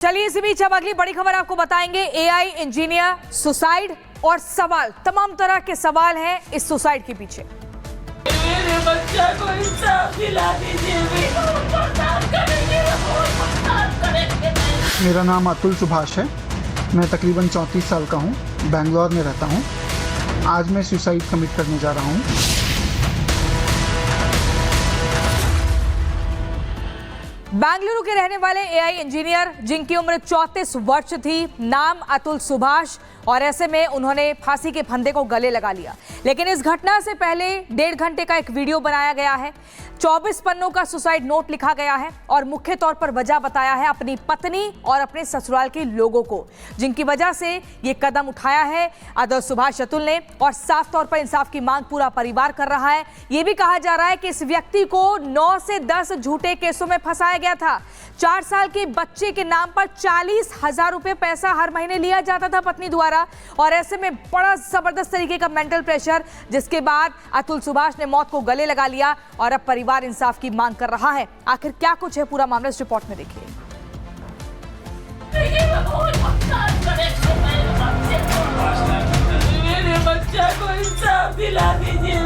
चलिए इसी बीच अब अगली बड़ी खबर आपको बताएंगे। एआई इंजीनियर सुसाइड और सवाल, तमाम तरह के सवाल हैं इस सुसाइड के पीछे। मेरे बच्चा को इंसाफ दिला दीजिए, मेरा नाम अतुल सुभाष है। मैं तकरीबन 34 साल का हूँ। बेंगलोर में रहता हूँ। आज मैं सुसाइड कमिट करने जा रहा हूँ। बेंगलुरु के रहने वाले एआई इंजीनियर जिनकी उम्र 34 वर्ष थी, नाम अतुल सुभाष, और ऐसे में उन्होंने फांसी के फंदे को गले लगा लिया। लेकिन इस घटना से पहले 1.5 घंटे का एक वीडियो बनाया गया है। 24 पन्नों का सुसाइड नोट लिखा गया है और मुख्य तौर पर वजह बताया है अपनी पत्नी और अपने ससुराल के लोगों को, जिनकी वजह से ये कदम उठाया है अतुल सुभाष ने। और साफ तौर पर इंसाफ की मांग पूरा परिवार कर रहा है। ये भी कहा जा रहा है कि इस व्यक्ति को 9 से 10 झूठे केसों में फंसाया गया था। 4 साल के बच्चे के नाम पर 40,000 रुपए पैसा हर महीने लिया जाता था पत्नी द्वारा, और ऐसे में बड़ा जबरदस्त तरीके का मेंटल प्रेशर, जिसके बाद अतुल सुभाष ने मौत को गले लगा लिया और अब परिवार इंसाफ की मांग कर रहा है। आखिर क्या कुछ है पूरा मामला, इस रिपोर्ट में देखिए। मेरे बच्चा को इंसाफ दिला दीजिए।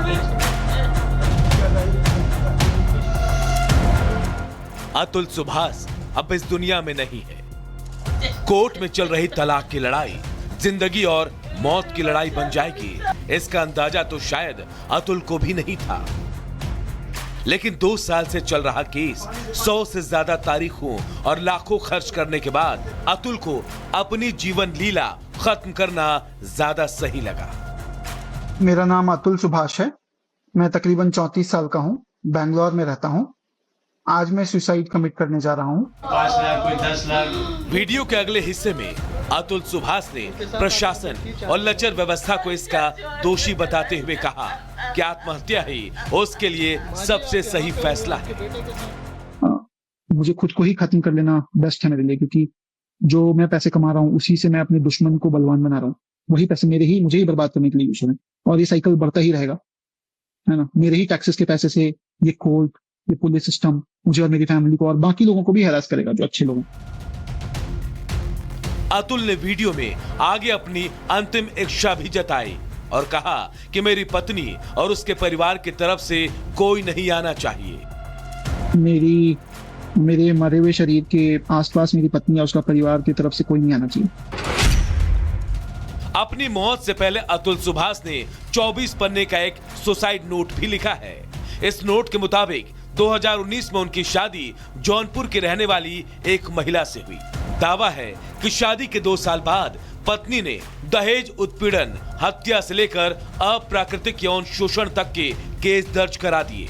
अतुल सुभाष अब इस दुनिया में नहीं है। कोर्ट में चल रही तलाक की लड़ाई जिंदगी और मौत की लड़ाई बन जाएगी, इसका अंदाजा तो शायद अतुल को भी नहीं था। लेकिन 2 साल से चल रहा केस, 100 से ज्यादा तारीखों और लाखों खर्च करने के बाद अतुल को अपनी जीवन लीला खत्म करना ज्यादा सही लगा। मेरा नाम अतुल सुभाष है। मैं तकरीबन 34 साल का हूँ। बेंगलोर में रहता हूँ। आज मैं सुसाइड कमिट करने जा रहा हूँ। 5 लाख, कोई 10 लाख। वीडियो के अगले हिस्से में अतुल सुभाष ने प्रशासन और लचर व्यवस्था को इसका दोषी बताते हुए कहा कि आत्महत्या ही उसके लिए सबसे सही फैसला है। मुझे खुद को ही खत्म कर लेना बेस्ट है मेरे लिए, क्योंकि जो मैं पैसे कमा रहा हूँ उसी से मैं अपने दुश्मन को बलवान बना रहा हूँ। वही पैसे मुझे ही बर्बाद करने के लिए यूज हो रहे हैं, और ये साइकिल बढ़ता ही रहेगा, है ना। मेरे ही टैक्सेस के पैसे से ये कोर्ट, ये पुलिस सिस्टम मुझे और मेरी फैमिली को और बाकी लोगों को भी हैरास करेगा जो अच्छे लोग हैं। अतुल ने वीडियो में आगे अपनी अंतिम इच्छा भी जताई और कहा कि मेरी पत्नी और उसके परिवार की तरफ से कोई नहीं आना चाहिए। मेरे मरे हुए शरीर के आसपास मेरी पत्नी या उसका परिवार की तरफ से कोई नहीं आना चाहिए। अपनी मौत से पहले अतुल सुभाष ने 24 पन्ने का एक सुसाइड नोट भी लिखा है। इस नोट के मुताबिक 2019 में उनकी शादी जौनपुर की रहने वाली एक महिला से हुई। दावा है कि शादी के 2 साल बाद पत्नी ने दहेज उत्पीड़न, हत्या से लेकर अप्राकृतिक यौन शोषण तक के केस दर्ज करा दिए।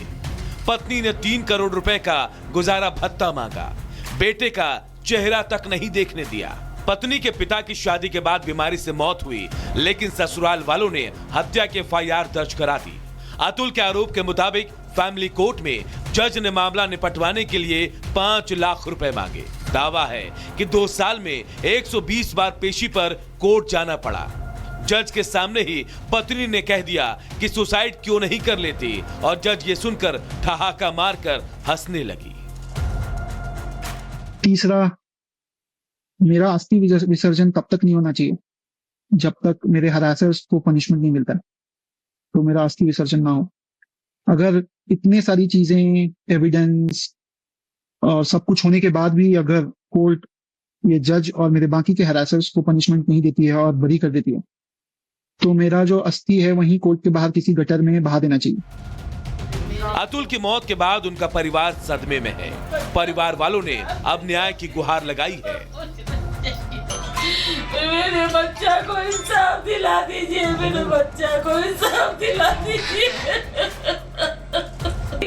पत्नी ने 3 करोड़ रुपए का गुजारा भत्ता मांगा। बेटे का चेहरा तक नहीं देखने दिया। पत्नी के पिता की शादी के बाद बीमारी से मौत हुई, लेकिन ससुराल वालों ने हत्या के FIR दर्ज करा दी। अतुल के आरोप के मुताबिक फैमिली कोर्ट में जज ने मामला निपटवाने के लिए 5 लाख रुपए मांगे। दावा है कि 2 साल में 120 बार पेशी पर कोर्ट जाना पड़ा। जज के सामने ही पत्नी ने कह दिया कि सुसाइड क्यों नहीं कर लेती, और जज ये सुनकर ठहाका मारकर हंसने लगी। तीसरा, मेरा अस्थि विसर्जन तब तक नहीं होना चाहिए जब तक मेरे हरासर्स को पनिशमेंट नहीं मिलता, तो मेरा अस्थि विसर्जन ना हो। अगर इतने सारी चीजें, एविडेंस और सब कुछ होने के बाद भी अगर कोर्ट, ये जज और मेरे बाकी के हरासर्स को पनिशमेंट नहीं देती है और बरी कर देती है, तो मेरा जो अस्थि है वहीं कोर्ट के बाहर किसी गटर में बहा देना चाहिए। अतुल की मौत के बाद उनका परिवार सदमे में है। परिवार वालों ने अब न्याय की गुहार लगाई है। मेरे बच्चा को इंसाफ दिला दीजिए, मेरे बच्चा को इंसाफ दिला दीजिए।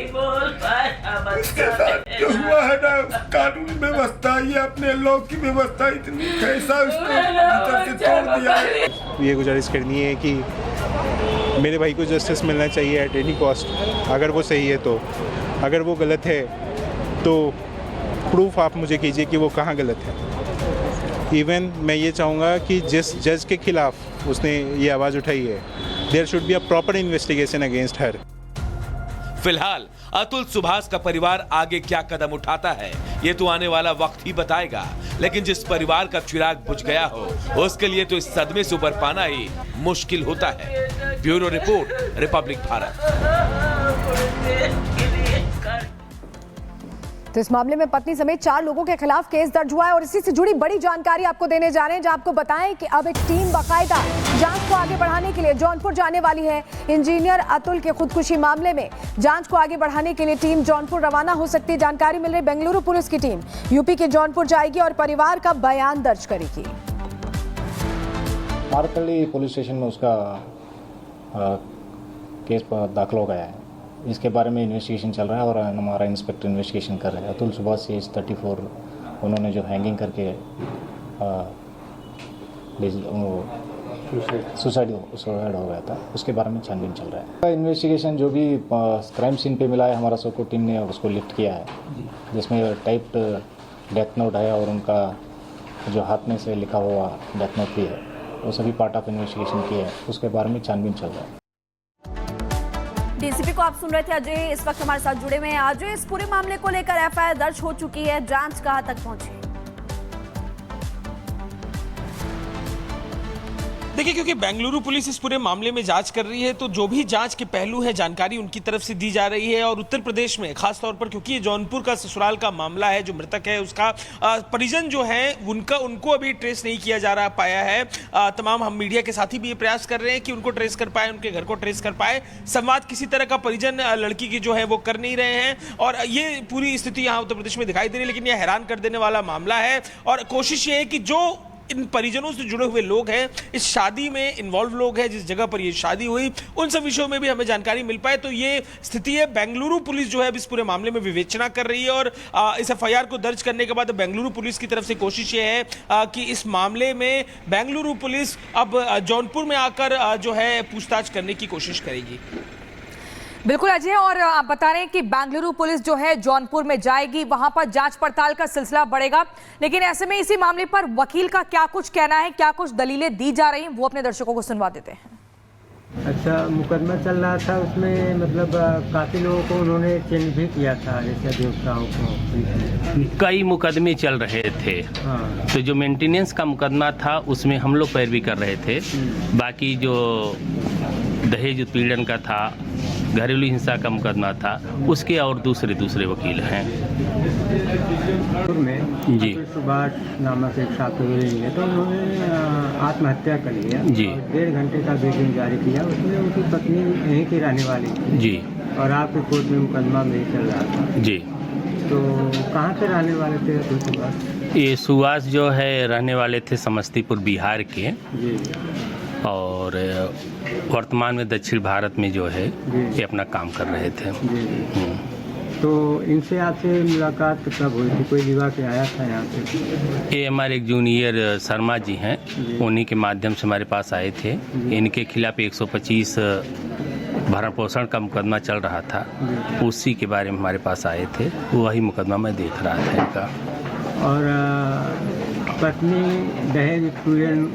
बोल पाया बच्चा जो हुआ है ना, कानूनी व्यवस्था, ये अपने लोग की व्यवस्था इतनी कैसा उसको भीतर से तोड़ दिया है। ये गुजारिश करनी है कि मेरे भाई को जस्टिस मिलना चाहिए एट एनी कॉस्ट। अगर वो सही है तो, अगर वो गलत है तो प्रूफ आप मुझे कीजिए कि वो कहाँ गलत है। इवन मैं ये चाहूँगा कि जिस जज के खिलाफ उसने ये आवाज़ उठाई है, there should be a proper investigation against her. फिलहाल अतुल सुभाष का परिवार आगे क्या कदम उठाता है, ये तो आने वाला वक्त ही बताएगा। लेकिन जिस परिवार का चिराग बुझ गया हो उसके लिए तो इस सदमे से उबर पाना ही मुश्किल होता है। Bureau report, Republic Bharat. तो इस मामले में पत्नी समेत 4 लोगों के खिलाफ केस दर्ज हुआ है और इसी से जुड़ी बड़ी जानकारी आपको देने जा रहे हैं, जहां आपको बताएं कि अब एक टीम बाकायदा जांच को आगे बढ़ाने के लिए जौनपुर जाने वाली है। इंजीनियर अतुल के खुदकुशी मामले में जांच को आगे बढ़ाने के लिए टीम जौनपुर रवाना हो सकती है। जानकारी मिल रही, बेंगलुरु पुलिस की टीम यूपी के जौनपुर जाएगी और परिवार का बयान दर्ज करेगी। मारकली पुलिस स्टेशन में उसका केस दाखिल हो गया है। इसके बारे में इन्वेस्टिगेशन चल रहा है और हमारा इंस्पेक्टर इन्वेस्टिगेशन कर रहे हैं। अतुल सुभाष एज 34, उन्होंने जो हैंगिंग करके सुसाइड हो गया था, उसके बारे में छानबीन चल रहा है। इन्वेस्टिगेशन जो भी क्राइम सीन पे मिला है, हमारा सोको टीम ने उसको लिफ्ट किया है, जिसमें टाइप्ड डेथ नोट है और उनका जो हाथ में से लिखा हुआ डेथ नोट भी है, वो सभी पार्ट ऑफ इन्वेस्टिगेशन किए हैं। उसके बारे में छानबीन चल रहा है। डीसीपी को आप सुन रहे थे। अजय इस वक्त हमारे साथ जुड़े हुए हैं। अजय, इस पूरे मामले को लेकर एफआईआर दर्ज हो चुकी है, जांच कहां तक पहुंची? देखिए, क्योंकि बेंगलुरु पुलिस इस पूरे मामले में जांच कर रही है, तो जो भी जांच के पहलू है जानकारी उनकी तरफ से दी जा रही है। और उत्तर प्रदेश में खास तौर पर, क्योंकि ये जौनपुर का ससुराल का मामला है, जो मृतक है उसका परिजन जो है उनको अभी ट्रेस नहीं किया जा रहा पाया है। तमाम हम मीडिया के साथी भी ये प्रयास कर रहे हैं कि उनको ट्रेस कर पाए, उनके घर को ट्रेस कर पाए। संवाद किसी तरह का परिजन लड़की की जो है वो कर नहीं रहे हैं और ये पूरी स्थिति यहाँ उत्तर प्रदेश में दिखाई दे रही है। लेकिन यह हैरान कर देने वाला मामला है और कोशिश ये है कि जो इन परिजनों से जुड़े हुए लोग हैं, इस शादी में इन्वॉल्व लोग हैं, जिस जगह पर ये शादी हुई, उन सब विषयों में भी हमें जानकारी मिल पाए। तो ये स्थिति है। बेंगलुरु पुलिस जो है इस पूरे मामले में विवेचना कर रही है और इस एफआईआर को दर्ज करने के बाद बेंगलुरु पुलिस की तरफ से कोशिश ये है कि इस मामले में बेंगलुरु पुलिस अब जौनपुर में आकर जो है पूछताछ करने की कोशिश करेगी। बिल्कुल अजय, और आप बता रहे हैं कि बेंगलुरु पुलिस जो है जौनपुर में जाएगी, वहां पर जांच पड़ताल का सिलसिला बढ़ेगा। लेकिन ऐसे में इसी मामले पर वकील का क्या कुछ कहना है, क्या कुछ दलीलें दी जा रही हैं, वो अपने दर्शकों को सुनवा देते हैं। अच्छा, मुकदमा चल रहा था, उसमें मतलब काफी लोगों को उन्होंने चेंज भी किया था, जैसे देवताओं को कई मुकदमे चल रहे थे। हाँ। तो जो मेंटेनेंस का मुकदमा था उसमें हम लोग पैरवी कर रहे थे। बाकी जो दहेज उत्पीड़न का था, घरेलू हिंसा का मुकदमा था, उसके और दूसरे वकील हैं। में जी सुभाष नामक एक छात्र है, तो उन्होंने आत्महत्या कर लिया जी। 1.5 घंटे का वेटिंग जारी किया। उसमें उनकी पत्नी यहीं की रहने वाली थी जी, और आपके कोर्ट में मुकदमा में चल रहा था जी। तो कहाँ से रहने वाले थे अतुल सुभाष? ये सुभाष जो है रहने वाले थे समस्तीपुर बिहार के जी। और वर्तमान में दक्षिण भारत में जो है ये अपना काम कर रहे थे। तो इनसे आपसे मुलाकात कब हुई थी? कोई विवाह के आया था यहाँ पे? ये हमारे एक जूनियर शर्मा जी हैं, उन्हीं के माध्यम से हमारे पास आए थे। इनके खिलाफ 125 भरण पोषण का मुकदमा चल रहा था, उसी के बारे में हमारे पास आए थे। वही मुकदमा मैं देख रहा था इनका। और पत्नी दहेज उत्पीड़न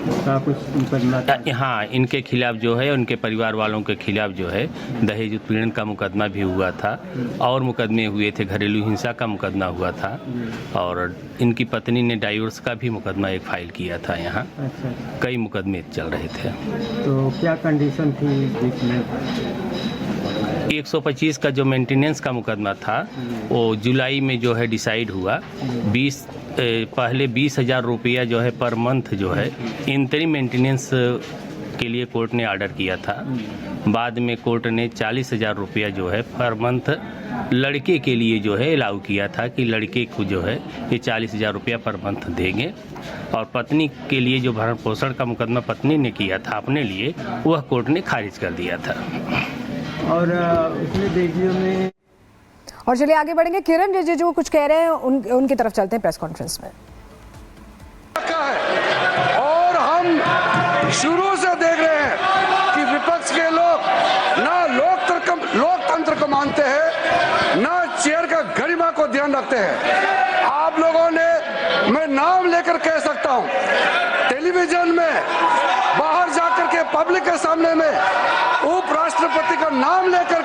का कुछ मुकदमा था? हाँ, इनके खिलाफ जो है, उनके परिवार वालों के खिलाफ जो है दहेज उत्पीड़न का मुकदमा भी हुआ था और मुकदमे हुए थे, घरेलू हिंसा का मुकदमा हुआ था और इनकी पत्नी ने डाइवोर्स का भी मुकदमा एक फाइल किया था यहाँ। अच्छा। कई मुकदमे चल रहे थे। तो क्या कंडीशन थी बीच में? 125 का जो मेंटेनेंस का मुकदमा था वो जुलाई में जो है डिसाइड हुआ। पहले 20,000 रुपया जो है पर मंथ जो है इंतरिम मेंटेनेंस के लिए कोर्ट ने ऑर्डर किया था। बाद में कोर्ट ने 40,000 रुपया जो है पर मंथ लड़के के लिए जो है अलाउ किया था कि लड़के को जो है ये 40,000 रुपया पर मंथ देंगे। और पत्नी के लिए जो भरण पोषण का मुकदमा पत्नी ने किया था अपने लिए, वह कोर्ट ने खारिज कर दिया था। और उसमें वीडियो में और चलिए आगे बढ़ेंगे। किरण रिजिजू कुछ कह रहे हैं, उनकी तरफ चलते हैं प्रेस कॉन्फ्रेंस में। और हम शुरू से देख रहे हैं कि विपक्ष के लोग ना लोकतंत्र को मानते हैं, ना चेयर का गरिमा को ध्यान रखते हैं। आप लोगों ने, मैं नाम लेकर कह सकता हूं, टेलीविजन में बाहर जाकर के पब्लिक के सामने में उपराष्ट्रपति का नाम लेकर